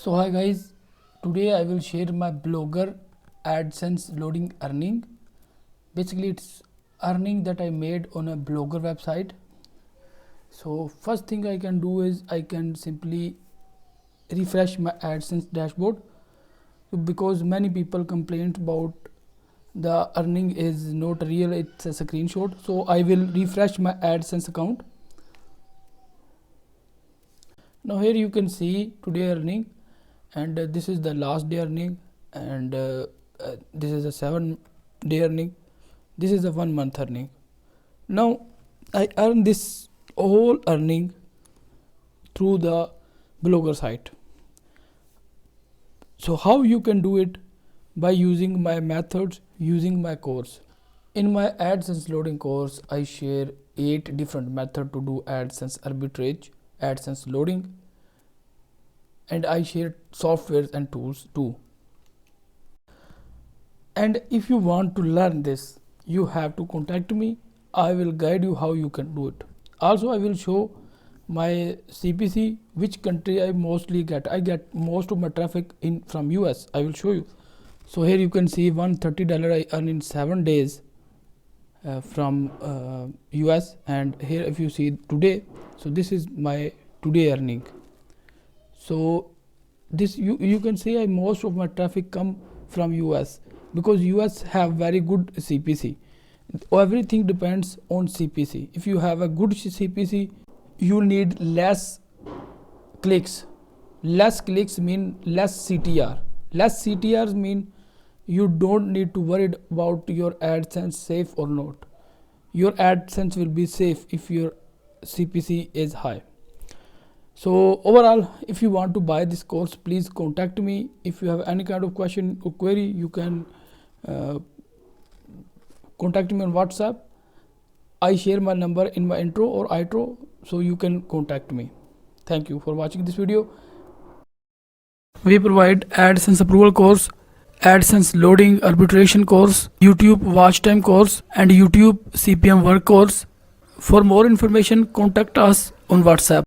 So hi guys, today I will share my Blogger AdSense loading earning. Basically it's earning that I made on a Blogger website. So first thing I can do is I can simply refresh my AdSense dashboard, because many people complained about the earning is not real, it's a screenshot. So I will refresh my AdSense account. Now here you can see today earning, and this is the last day earning, and this is a 7-day earning, this is a 1 month earning. Now I earn this whole earning through the Blogger site. So how you can do it? By using my methods, using my course. In my AdSense loading course, I share 8 different methods to do AdSense arbitrage, AdSense loading, and I share softwares and tools too. And if you want to learn this, you have to contact me. I will guide you how you can do it. Also, I will show my CPC, which country I mostly get. I get most of my traffic in from US. I will show you. So here you can see $130 I earn in 7 days from US, and here if you see today, so this is my today earning. So this you can see most of my traffic come from US, because US have very good CPC. Everything depends on CPC. If you have a good CPC, you need less clicks. Less clicks mean less CTR. Less CTRs mean you don't need to worry about your AdSense safe or not. Your AdSense will be safe if your CPC is high. So overall, if you want to buy this course, please contact me. If you have any kind of question or query, you can contact me on WhatsApp. I share my number in my intro or outro, so you can contact me. Thank you for watching this video. We provide AdSense approval course, AdSense loading arbitration course, YouTube watch time course, and YouTube CPM work course. For more information, contact us on WhatsApp.